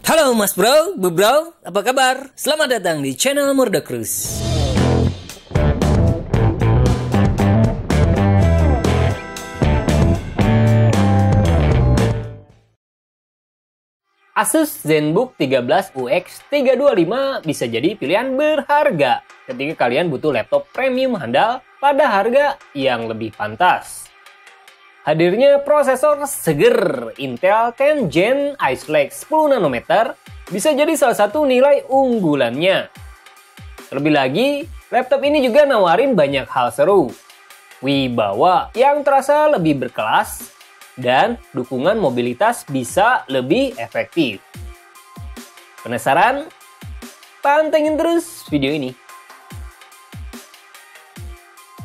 Halo Mas Bro, Bu Bro, apa kabar? Selamat datang di channel Murdacruise. Asus ZenBook 13 UX 325 bisa jadi pilihan berharga ketika kalian butuh laptop premium handal pada harga yang lebih pantas. Hadirnya prosesor seger Intel 10 Gen Ice Lake 10 nanometer bisa jadi salah satu nilai unggulannya. Terlebih lagi, laptop ini juga nawarin banyak hal seru. Wibawa yang terasa lebih berkelas dan dukungan mobilitas bisa lebih efektif. Penasaran? Pantengin terus video ini.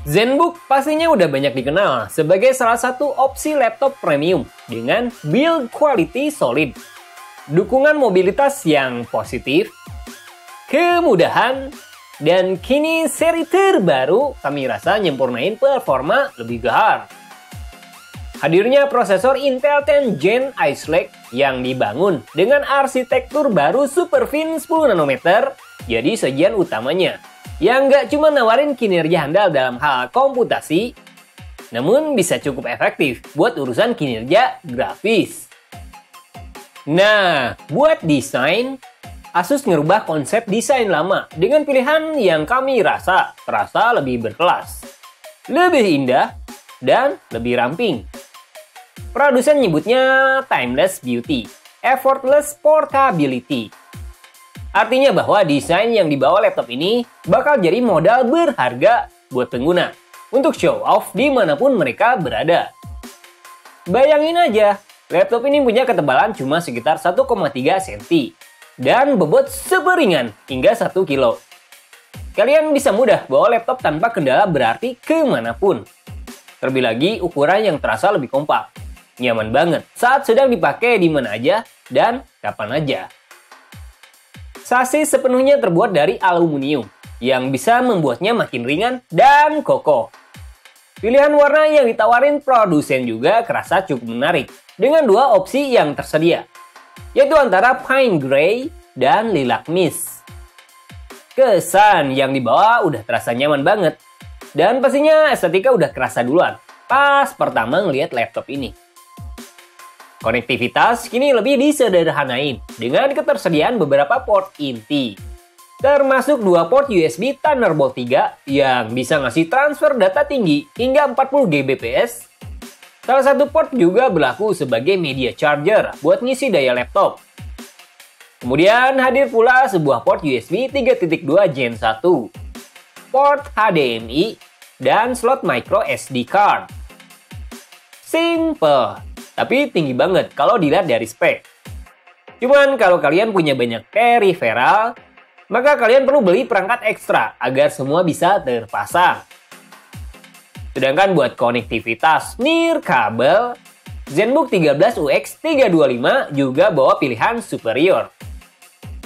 ZenBook pastinya udah banyak dikenal sebagai salah satu opsi laptop premium dengan build quality solid, dukungan mobilitas yang positif, kemudahan, dan kini seri terbaru kami rasa nyempurnain performa lebih gahar. Hadirnya prosesor Intel 10 Gen Ice Lake yang dibangun dengan arsitektur baru Superfin 10 nanometer jadi sajian utamanya, yang nggak cuma nawarin kinerja handal dalam hal komputasi, namun bisa cukup efektif buat urusan kinerja grafis. Nah, buat desain, Asus ngerubah konsep desain lama dengan pilihan yang kami rasa terasa lebih berkelas, lebih indah, dan lebih ramping. Produsen nyebutnya timeless beauty, effortless portability. Artinya bahwa desain yang dibawa laptop ini bakal jadi modal berharga buat pengguna untuk show off dimanapun mereka berada. Bayangin aja, laptop ini punya ketebalan cuma sekitar 1,3 cm dan bobot seperingan hingga 1 kilo. Kalian bisa mudah bawa laptop tanpa kendala berarti kemanapun. Terlebih lagi ukuran yang terasa lebih kompak, nyaman banget saat sedang dipakai di mana aja dan kapan aja. Sasis sepenuhnya terbuat dari aluminium yang bisa membuatnya makin ringan dan kokoh. Pilihan warna yang ditawarin produsen juga kerasa cukup menarik dengan dua opsi yang tersedia, yaitu antara pine gray dan lilac mist. Kesan yang dibawa udah terasa nyaman banget, dan pastinya estetika udah kerasa duluan pas pertama ngelihat laptop ini. Konektivitas kini lebih disederhanain dengan ketersediaan beberapa port inti, termasuk dua port USB Thunderbolt 3 yang bisa ngasih transfer data tinggi hingga 40 Gbps. Salah satu port juga berlaku sebagai media charger buat ngisi daya laptop. Kemudian hadir pula sebuah port USB 3.2 Gen 1, port HDMI, dan slot micro SD card. Simple, tapi tinggi banget kalau dilihat dari spek. Cuman kalau kalian punya banyak peripheral, maka kalian perlu beli perangkat ekstra agar semua bisa terpasang. Sedangkan buat konektivitas nirkabel, ZenBook 13 UX 325 juga bawa pilihan superior.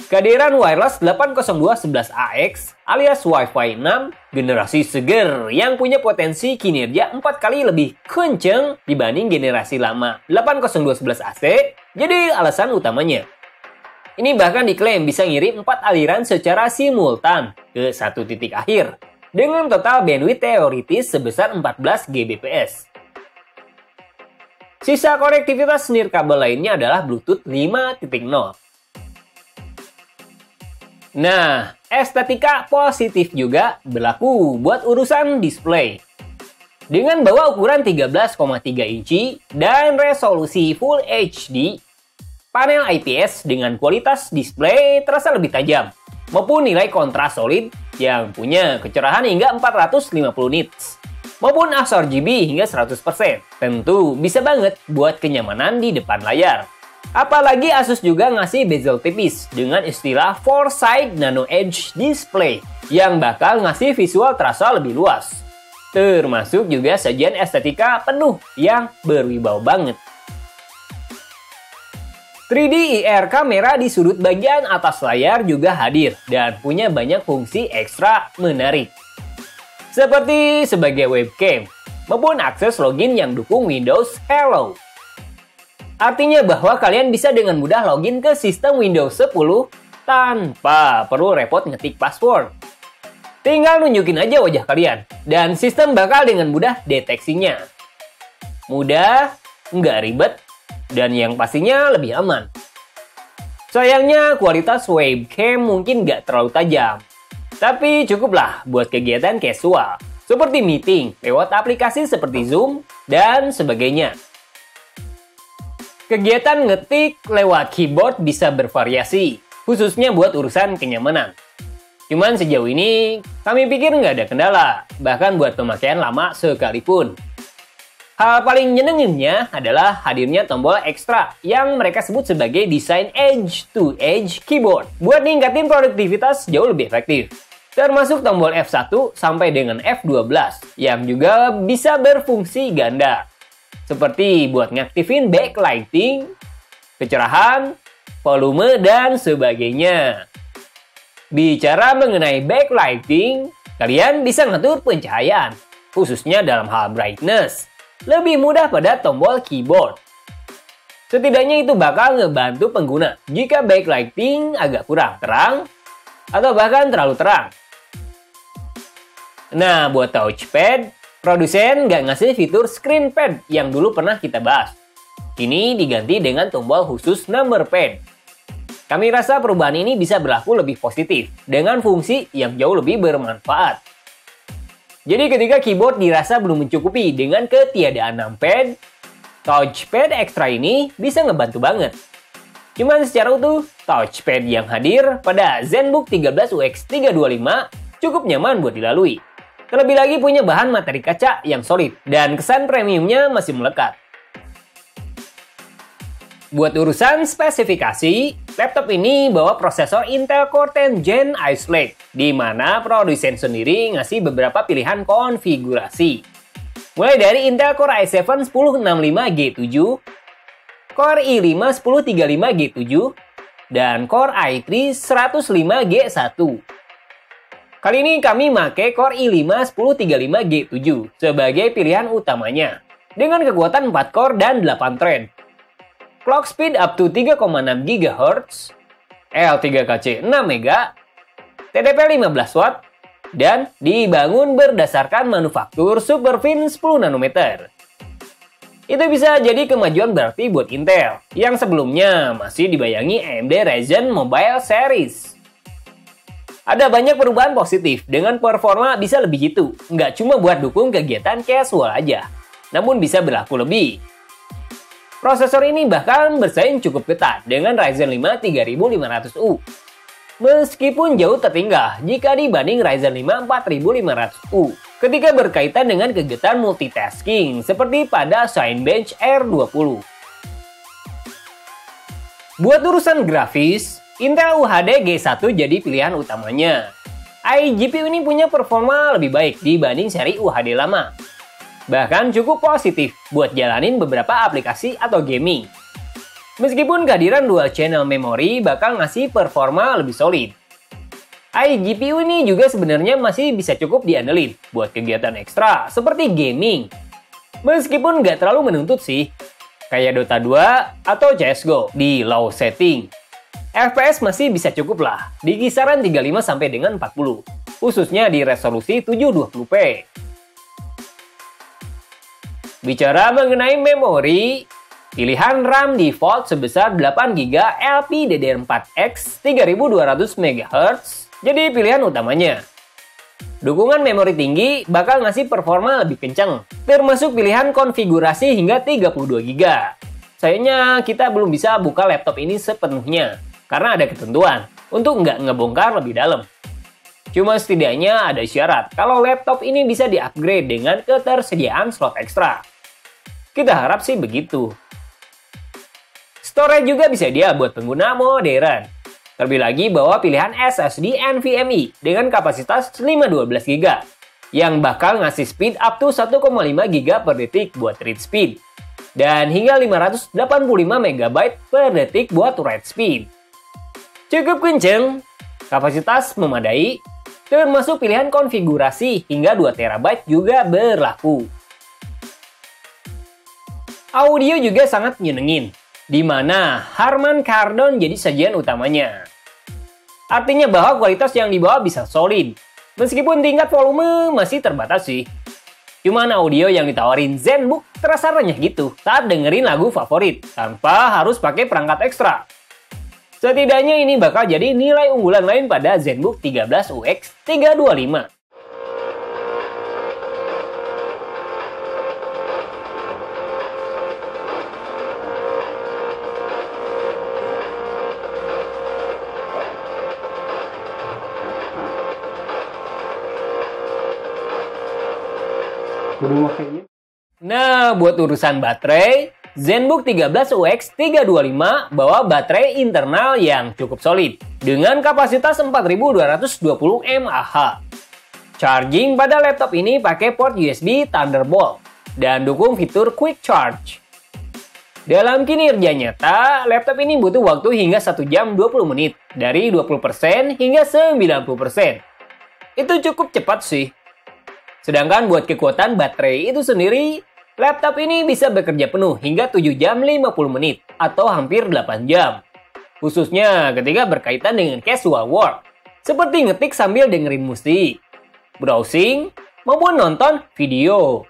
Kehadiran wireless 802.11ax alias Wi-Fi 6 generasi seger yang punya potensi kinerja 4 kali lebih kenceng dibanding generasi lama 802.11ac jadi alasan utamanya. Ini bahkan diklaim bisa ngirim 4 aliran secara simultan ke satu titik akhir dengan total bandwidth teoritis sebesar 14 Gbps. Sisa konektivitas nirkabel lainnya adalah Bluetooth 5.0. Nah, estetika positif juga berlaku buat urusan display. Dengan bawa ukuran 13,3 inci dan resolusi Full HD, panel IPS dengan kualitas display terasa lebih tajam, maupun nilai kontras solid yang punya kecerahan hingga 450 nits, maupun sRGB hingga 100%. Tentu bisa banget buat kenyamanan di depan layar. Apalagi Asus juga ngasih bezel tipis dengan istilah Foresight Nano Edge Display yang bakal ngasih visual terasa lebih luas. Termasuk juga sajian estetika penuh yang berwibawa banget. 3D IR kamera di sudut bagian atas layar juga hadir dan punya banyak fungsi ekstra menarik. Seperti sebagai webcam maupun akses login yang dukung Windows Hello. Artinya bahwa kalian bisa dengan mudah login ke sistem Windows 10 tanpa perlu repot ngetik password. Tinggal nunjukin aja wajah kalian, dan sistem bakal dengan mudah deteksinya. Mudah, nggak ribet, dan yang pastinya lebih aman. Sayangnya kualitas webcam mungkin nggak terlalu tajam, tapi cukuplah buat kegiatan casual, seperti meeting lewat aplikasi seperti Zoom dan sebagainya. Kegiatan ngetik lewat keyboard bisa bervariasi, khususnya buat urusan kenyamanan. Cuman sejauh ini, kami pikir nggak ada kendala, bahkan buat pemakaian lama sekalipun. Hal paling nyenenginnya adalah hadirnya tombol ekstra yang mereka sebut sebagai desain edge-to-edge keyboard buat ningkatin produktivitas jauh lebih efektif. Termasuk tombol F1 sampai dengan F12 yang juga bisa berfungsi ganda. Seperti buat ngaktifin backlighting, kecerahan, volume, dan sebagainya. Bicara mengenai backlighting, kalian bisa ngatur pencahayaan, khususnya dalam hal brightness. Lebih mudah pada tombol keyboard. Setidaknya itu bakal ngebantu pengguna jika backlighting agak kurang terang atau bahkan terlalu terang. Nah, buat touchpad, produsen nggak ngasih fitur screen pad yang dulu pernah kita bahas. Ini diganti dengan tombol khusus number pad. Kami rasa perubahan ini bisa berlaku lebih positif dengan fungsi yang jauh lebih bermanfaat. Jadi ketika keyboard dirasa belum mencukupi dengan ketiadaan numpad, touchpad ekstra ini bisa ngebantu banget. Cuman secara utuh, touchpad yang hadir pada ZenBook 13 UX 325 cukup nyaman buat dilalui. Terlebih lagi punya bahan materi kaca yang solid dan kesan premiumnya masih melekat. Buat urusan spesifikasi, laptop ini bawa prosesor Intel Core 10 Gen Ice Lake, di mana produsen sendiri ngasih beberapa pilihan konfigurasi. Mulai dari Intel Core i7 1065G7, Core i5 1035G7, dan Core i3 105G1. Kali ini kami pakai Core i5 1035G7 sebagai pilihan utamanya, dengan kekuatan 4 core dan 8 thread. Clock speed up to 3,6 GHz, L3KC 6 MB, TDP 15 Watt, dan dibangun berdasarkan manufaktur Superfin 10 nanometer. Itu bisa jadi kemajuan berarti buat Intel, yang sebelumnya masih dibayangi AMD Ryzen Mobile Series. Ada banyak perubahan positif dengan performa bisa lebih gitu, nggak cuma buat dukung kegiatan casual aja, namun bisa berlaku lebih. Prosesor ini bahkan bersaing cukup ketat dengan Ryzen 5 3500U. Meskipun jauh tertinggal jika dibanding Ryzen 5 4500U ketika berkaitan dengan kegiatan multitasking seperti pada Cinebench R20. Buat urusan grafis, Intel UHD G1 jadi pilihan utamanya. iGPU ini punya performa lebih baik dibanding seri UHD lama. Bahkan cukup positif buat jalanin beberapa aplikasi atau gaming. Meskipun kehadiran dual channel memori bakal ngasih performa lebih solid. iGPU ini juga sebenarnya masih bisa cukup diandelin buat kegiatan ekstra seperti gaming. Meskipun nggak terlalu menuntut sih, kayak Dota 2 atau CSGO di low setting. FPS masih bisa cukup lah, di kisaran 35 sampai dengan 40, khususnya di resolusi 720p. Bicara mengenai memori, pilihan RAM default sebesar 8GB LPDDR4X 3200 MHz jadi pilihan utamanya. Dukungan memori tinggi bakal ngasih performa lebih kencang, termasuk pilihan konfigurasi hingga 32GB. Sayangnya kita belum bisa buka laptop ini sepenuhnya, karena ada ketentuan untuk nggak ngebongkar lebih dalam. Cuma setidaknya ada syarat kalau laptop ini bisa di-upgrade dengan ketersediaan slot ekstra. Kita harap sih begitu. Storage juga bisa dia buat pengguna modern. Terlebih lagi bawa pilihan SSD NVMe dengan kapasitas 512GB yang bakal ngasih speed up to 1,5 GB per detik buat read speed dan hingga 585 MB per detik buat write speed. Cukup kenceng, kapasitas memadai, termasuk pilihan konfigurasi hingga 2 TB juga berlaku. Audio juga sangat nyenengin, di mana Harman Kardon jadi sajian utamanya. Artinya bahwa kualitas yang dibawa bisa solid, meskipun tingkat volume masih terbatas sih. Cuman audio yang ditawarin ZenBook terasa renyah gitu saat dengerin lagu favorit, tanpa harus pakai perangkat ekstra. Setidaknya ini bakal jadi nilai unggulan lain pada ZenBook 13 UX 325. Nah, buat urusan baterai, ZenBook 13 UX 325 bawa baterai internal yang cukup solid dengan kapasitas 4220 mAh. Charging pada laptop ini pakai port USB Thunderbolt dan dukung fitur Quick Charge. Dalam kinerja nyata, laptop ini butuh waktu hingga 1 jam 20 menit, dari 20% hingga 90%. Itu cukup cepat sih. Sedangkan buat kekuatan baterai itu sendiri, laptop ini bisa bekerja penuh hingga 7 jam 50 menit atau hampir 8 jam. Khususnya ketika berkaitan dengan casual work, seperti ngetik sambil dengerin musik, browsing, maupun nonton video.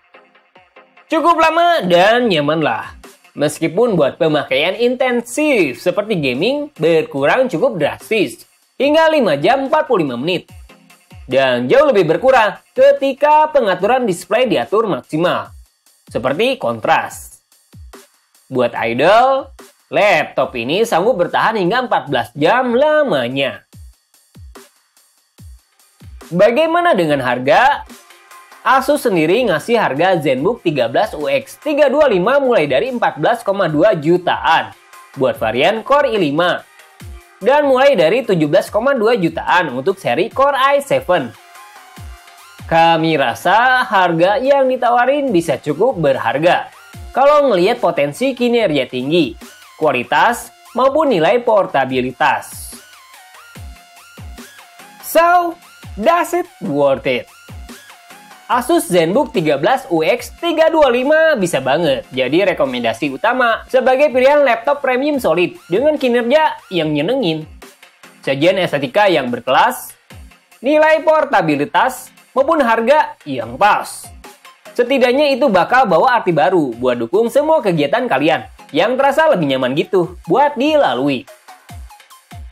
Cukup lama dan nyaman lah. Meskipun buat pemakaian intensif seperti gaming berkurang cukup drastis, hingga 5 jam 45 menit. Dan jauh lebih berkurang ketika pengaturan display diatur maksimal, seperti kontras. Buat idle, laptop ini sanggup bertahan hingga 14 jam lamanya. Bagaimana dengan harga? Asus sendiri ngasih harga ZenBook 13 UX 325 mulai dari 14,2 jutaan buat varian Core i5. Dan mulai dari 17,2 jutaan untuk seri Core i7. Kami rasa harga yang ditawarin bisa cukup berharga kalau ngelihat potensi kinerja tinggi, kualitas, maupun nilai portabilitas. So, does it worth it? Asus ZenBook 13 UX 325 bisa banget jadi rekomendasi utama sebagai pilihan laptop premium solid dengan kinerja yang nyenengin, sajian estetika yang berkelas, nilai portabilitas, maupun harga yang pas. Setidaknya itu bakal bawa arti baru buat dukung semua kegiatan kalian yang terasa lebih nyaman gitu buat dilalui.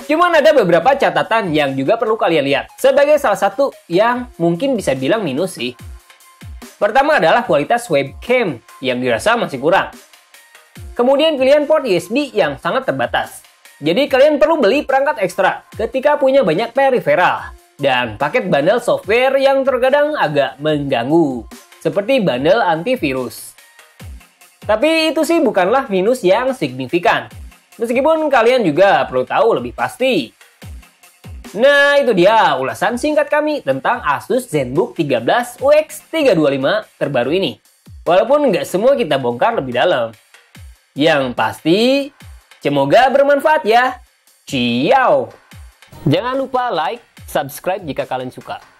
Cuman ada beberapa catatan yang juga perlu kalian lihat sebagai salah satu yang mungkin bisa bilang minus sih. Pertama adalah kualitas webcam yang dirasa masih kurang. Kemudian pilihan port USB yang sangat terbatas. Jadi kalian perlu beli perangkat ekstra ketika punya banyak peripheral. Dan paket bundle software yang terkadang agak mengganggu, seperti bundle antivirus. Tapi itu sih bukanlah minus yang signifikan. Meskipun kalian juga perlu tahu lebih pasti. Nah, itu dia ulasan singkat kami tentang Asus ZenBook 13 UX 325 terbaru ini. Walaupun nggak semua kita bongkar lebih dalam. Yang pasti, semoga bermanfaat ya. Ciao! Jangan lupa like, subscribe jika kalian suka.